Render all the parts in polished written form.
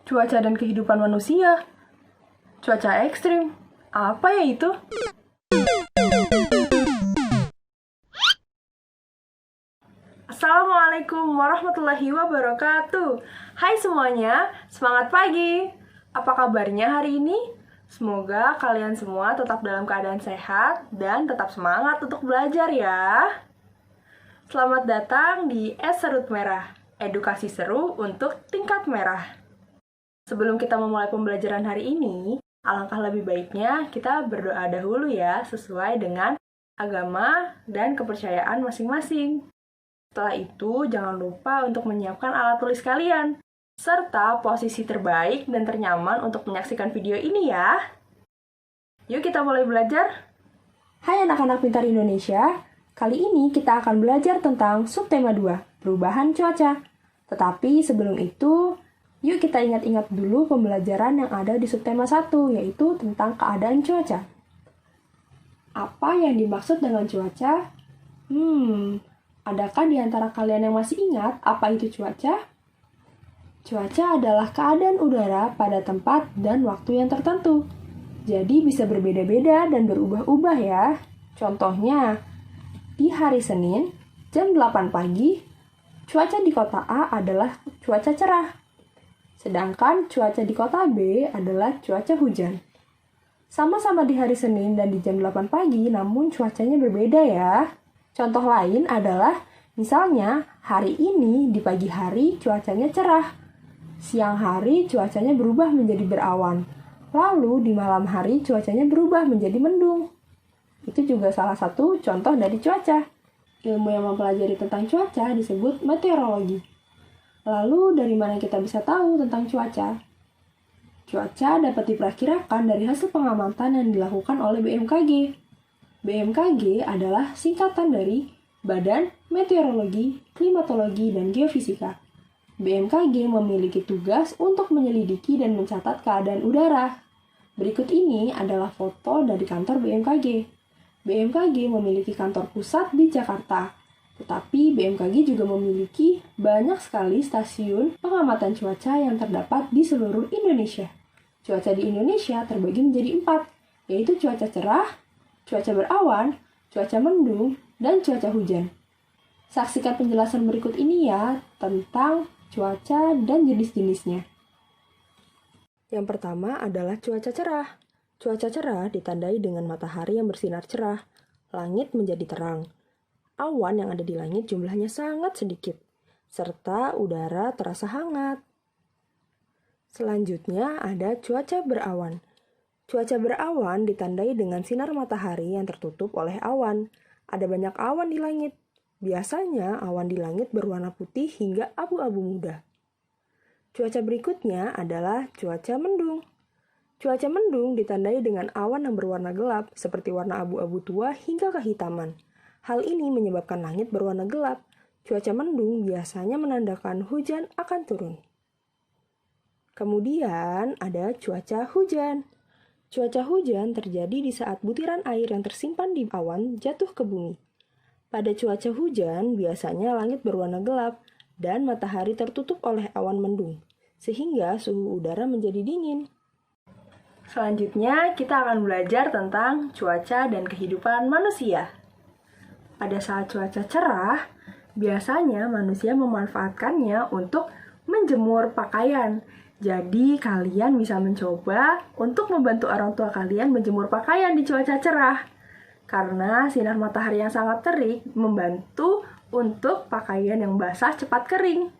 Cuaca dan kehidupan manusia. Cuaca ekstrim. Apa ya itu? Assalamualaikum warahmatullahi wabarakatuh. Hai semuanya, semangat pagi. Apa kabarnya hari ini? Semoga kalian semua tetap dalam keadaan sehat dan tetap semangat untuk belajar ya. Selamat datang di Es Serut Merah, edukasi seru untuk tingkat merah. Sebelum kita memulai pembelajaran hari ini, alangkah lebih baiknya kita berdoa dahulu ya, sesuai dengan agama dan kepercayaan masing-masing. Setelah itu, jangan lupa untuk menyiapkan alat tulis kalian, serta posisi terbaik dan ternyaman untuk menyaksikan video ini ya. Yuk kita mulai belajar. Hai anak-anak pintar Indonesia, kali ini kita akan belajar tentang subtema 2, perubahan cuaca. Tetapi sebelum itu, yuk kita ingat-ingat dulu pembelajaran yang ada di subtema 1, yaitu tentang keadaan cuaca. Apa yang dimaksud dengan cuaca? Adakah di antara kalian yang masih ingat apa itu cuaca? Cuaca adalah keadaan udara pada tempat dan waktu yang tertentu. Jadi bisa berbeda-beda dan berubah-ubah ya. Contohnya, di hari Senin, jam 8 pagi, cuaca di kota A adalah cuaca cerah. Sedangkan cuaca di kota B adalah cuaca hujan. Sama-sama di hari Senin dan di jam 8 pagi, namun cuacanya berbeda ya. Contoh lain adalah, misalnya hari ini di pagi hari cuacanya cerah. Siang hari cuacanya berubah menjadi berawan. Lalu di malam hari cuacanya berubah menjadi mendung. Itu juga salah satu contoh dari cuaca. Ilmu yang mempelajari tentang cuaca disebut meteorologi. Lalu, dari mana kita bisa tahu tentang cuaca? Cuaca dapat diperkirakan dari hasil pengamatan yang dilakukan oleh BMKG. BMKG adalah singkatan dari Badan Meteorologi, Klimatologi, dan Geofisika. BMKG memiliki tugas untuk menyelidiki dan mencatat keadaan udara. Berikut ini adalah foto dari kantor BMKG. BMKG memiliki kantor pusat di Jakarta. Tetapi BMKG juga memiliki banyak sekali stasiun pengamatan cuaca yang terdapat di seluruh Indonesia. Cuaca di Indonesia terbagi menjadi 4, yaitu cuaca cerah, cuaca berawan, cuaca mendung, dan cuaca hujan. Saksikan penjelasan berikut ini ya tentang cuaca dan jenis-jenisnya. Yang pertama adalah cuaca cerah. Cuaca cerah ditandai dengan matahari yang bersinar cerah, langit menjadi terang. Awan yang ada di langit jumlahnya sangat sedikit, serta udara terasa hangat. Selanjutnya ada cuaca berawan. Cuaca berawan ditandai dengan sinar matahari yang tertutup oleh awan. Ada banyak awan di langit. Biasanya awan di langit berwarna putih hingga abu-abu muda. Cuaca berikutnya adalah cuaca mendung. Cuaca mendung ditandai dengan awan yang berwarna gelap seperti warna abu-abu tua hingga kehitaman. Hal ini menyebabkan langit berwarna gelap. Cuaca mendung biasanya menandakan hujan akan turun. Kemudian ada cuaca hujan. Cuaca hujan terjadi di saat butiran air yang tersimpan di awan jatuh ke bumi. Pada cuaca hujan, biasanya langit berwarna gelap dan matahari tertutup oleh awan mendung, sehingga suhu udara menjadi dingin. Selanjutnya, kita akan belajar tentang cuaca dan kehidupan manusia. Pada saat cuaca cerah, biasanya manusia memanfaatkannya untuk menjemur pakaian. Jadi, kalian bisa mencoba untuk membantu orang tua kalian menjemur pakaian di cuaca cerah. Karena sinar matahari yang sangat terik membantu untuk pakaian yang basah cepat kering.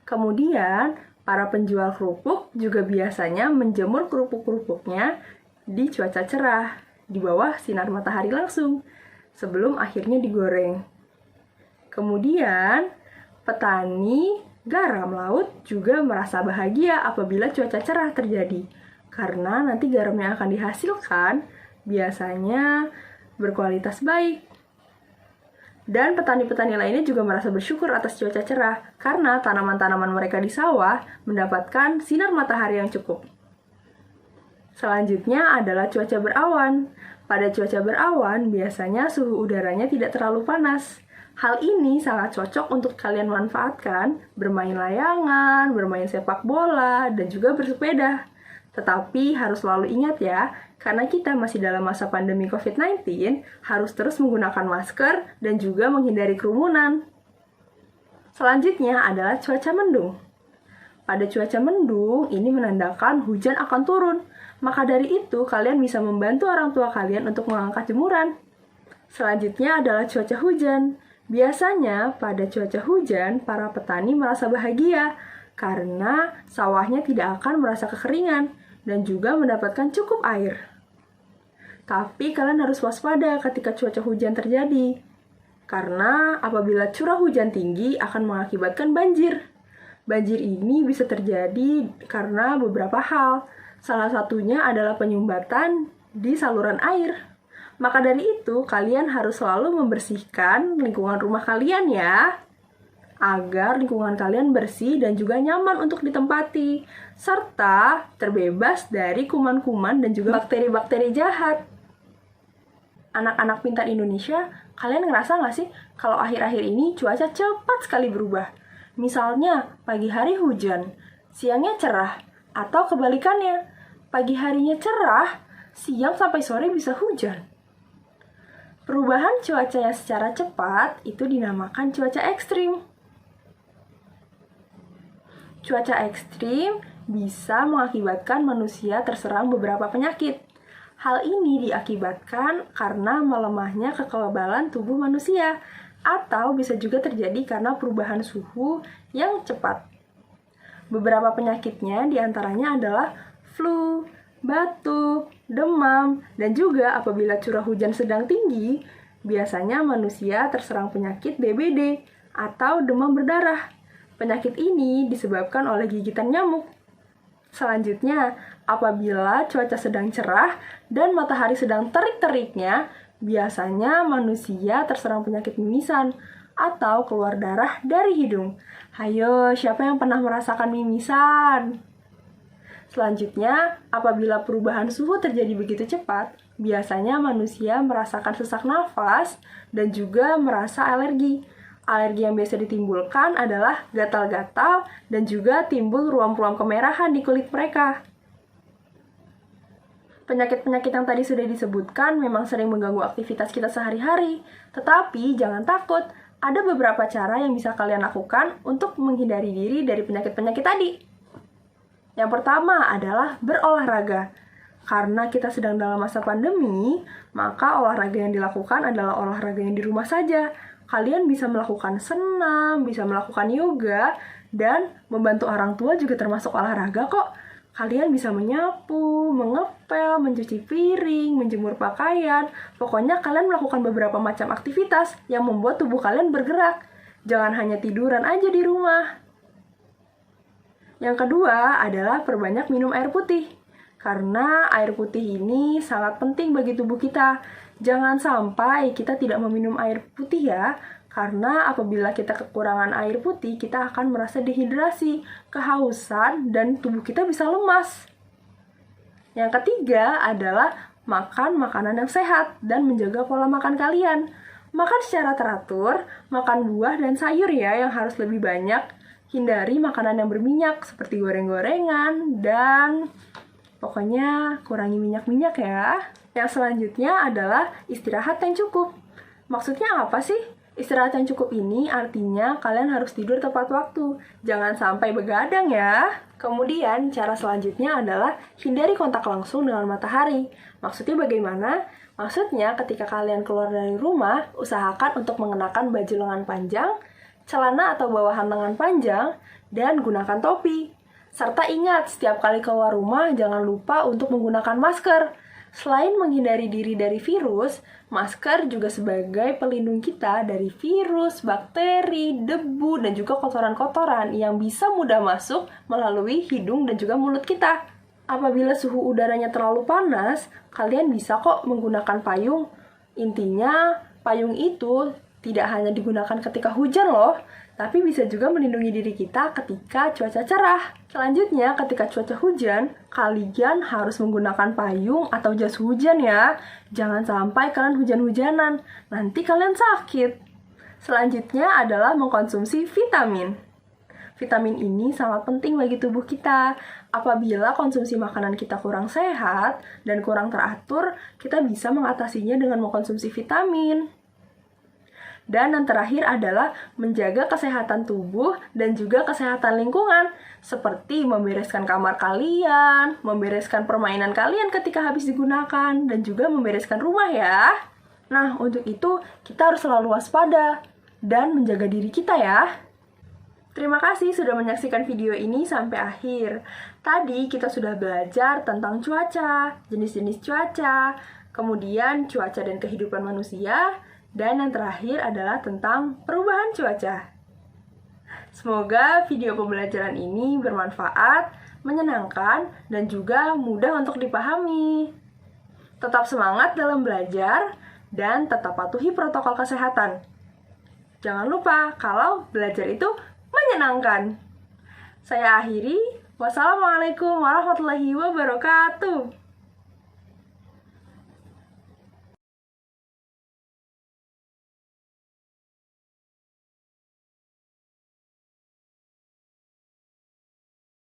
Kemudian, para penjual kerupuk juga biasanya menjemur kerupuk-kerupuknya di cuaca cerah, di bawah sinar matahari langsung, sebelum akhirnya digoreng. Kemudian, petani garam laut juga merasa bahagia apabila cuaca cerah terjadi, karena nanti garam yang akan dihasilkan biasanya berkualitas baik. Dan petani-petani lainnya juga merasa bersyukur atas cuaca cerah, karena tanaman-tanaman mereka di sawah mendapatkan sinar matahari yang cukup. Selanjutnya adalah cuaca berawan. Pada cuaca berawan, biasanya suhu udaranya tidak terlalu panas. Hal ini sangat cocok untuk kalian manfaatkan bermain layangan, bermain sepak bola, dan juga bersepeda. Tetapi harus selalu ingat ya, karena kita masih dalam masa pandemi COVID-19, harus terus menggunakan masker dan juga menghindari kerumunan. Selanjutnya adalah cuaca mendung. Pada cuaca mendung, ini menandakan hujan akan turun. Maka dari itu, kalian bisa membantu orang tua kalian untuk mengangkat jemuran. Selanjutnya adalah cuaca hujan. Biasanya, pada cuaca hujan, para petani merasa bahagia karena sawahnya tidak akan merasa kekeringan dan juga mendapatkan cukup air. Tapi kalian harus waspada ketika cuaca hujan terjadi, karena apabila curah hujan tinggi akan mengakibatkan banjir. Banjir ini bisa terjadi karena beberapa hal. Salah satunya adalah penyumbatan di saluran air. Maka dari itu, kalian harus selalu membersihkan lingkungan rumah kalian ya, agar lingkungan kalian bersih dan juga nyaman untuk ditempati, serta terbebas dari kuman-kuman dan juga bakteri-bakteri jahat. Anak-anak pintar Indonesia, kalian ngerasa nggak sih kalau akhir-akhir ini cuaca cepat sekali berubah? Misalnya, pagi hari hujan, siangnya cerah, atau kebalikannya, pagi harinya cerah, siang sampai sore bisa hujan. Perubahan cuaca yang secara cepat itu dinamakan cuaca ekstrim. Cuaca ekstrim bisa mengakibatkan manusia terserang beberapa penyakit. Hal ini diakibatkan karena melemahnya kekebalan tubuh manusia, atau bisa juga terjadi karena perubahan suhu yang cepat. Beberapa penyakitnya diantaranya adalah flu, batuk, demam, dan juga apabila curah hujan sedang tinggi, biasanya manusia terserang penyakit DBD atau demam berdarah. Penyakit ini disebabkan oleh gigitan nyamuk. Selanjutnya, apabila cuaca sedang cerah dan matahari sedang terik-teriknya, biasanya manusia terserang penyakit mimisan atau keluar darah dari hidung. Hayo, siapa yang pernah merasakan mimisan? Selanjutnya, apabila perubahan suhu terjadi begitu cepat, biasanya manusia merasakan sesak nafas dan juga merasa alergi. Alergi yang biasa ditimbulkan adalah gatal-gatal dan juga timbul ruam-ruam kemerahan di kulit mereka. Penyakit-penyakit yang tadi sudah disebutkan memang sering mengganggu aktivitas kita sehari-hari, tetapi jangan takut, ada beberapa cara yang bisa kalian lakukan untuk menghindari diri dari penyakit-penyakit tadi. Yang pertama adalah berolahraga. Karena kita sedang dalam masa pandemi, maka olahraga yang dilakukan adalah olahraga yang di rumah saja. Kalian bisa melakukan senam, bisa melakukan yoga, dan membantu orang tua juga termasuk olahraga kok. Kalian bisa menyapu, mengepel, mencuci piring, menjemur pakaian. Pokoknya kalian melakukan beberapa macam aktivitas yang membuat tubuh kalian bergerak. Jangan hanya tiduran aja di rumah. Yang kedua adalah perbanyak minum air putih. Karena air putih ini sangat penting bagi tubuh kita. Jangan sampai kita tidak meminum air putih ya. Karena apabila kita kekurangan air putih, kita akan merasa dehidrasi, kehausan, dan tubuh kita bisa lemas. Yang ketiga adalah makan makanan yang sehat dan menjaga pola makan kalian. Makan secara teratur, makan buah dan sayur ya yang harus lebih banyak. Hindari makanan yang berminyak seperti goreng-gorengan dan pokoknya kurangi minyak-minyak ya. Yang selanjutnya adalah istirahat yang cukup. Maksudnya apa sih? Istirahat yang cukup ini artinya kalian harus tidur tepat waktu. Jangan sampai begadang ya. Kemudian cara selanjutnya adalah hindari kontak langsung dengan matahari. Maksudnya bagaimana? Maksudnya ketika kalian keluar dari rumah, usahakan untuk mengenakan baju lengan panjang, celana atau bawahan lengan panjang, dan gunakan topi. Serta ingat, setiap kali keluar rumah, jangan lupa untuk menggunakan masker. Selain menghindari diri dari virus, masker juga sebagai pelindung kita dari virus, bakteri, debu, dan juga kotoran-kotoran yang bisa mudah masuk melalui hidung dan juga mulut kita. Apabila suhu udaranya terlalu panas, kalian bisa kok menggunakan payung. Intinya, payung itu tidak hanya digunakan ketika hujan loh, tapi bisa juga melindungi diri kita ketika cuaca cerah. Selanjutnya, ketika cuaca hujan, kalian harus menggunakan payung atau jas hujan ya. Jangan sampai kalian hujan-hujanan, nanti kalian sakit. Selanjutnya adalah mengkonsumsi vitamin. Vitamin ini sangat penting bagi tubuh kita. Apabila konsumsi makanan kita kurang sehat dan kurang teratur, kita bisa mengatasinya dengan mengkonsumsi vitamin. Dan yang terakhir adalah menjaga kesehatan tubuh dan juga kesehatan lingkungan, seperti membereskan kamar kalian, membereskan permainan kalian ketika habis digunakan, dan juga membereskan rumah ya. Nah, untuk itu kita harus selalu waspada dan menjaga diri kita ya. Terima kasih sudah menyaksikan video ini sampai akhir. Tadi kita sudah belajar tentang cuaca, jenis-jenis cuaca, kemudian cuaca dan kehidupan manusia, dan yang terakhir adalah tentang perubahan cuaca. Semoga video pembelajaran ini bermanfaat, menyenangkan, dan juga mudah untuk dipahami. Tetap semangat dalam belajar, dan tetap patuhi protokol kesehatan. Jangan lupa kalau belajar itu menyenangkan. Saya akhiri. Wassalamualaikum warahmatullahi wabarakatuh.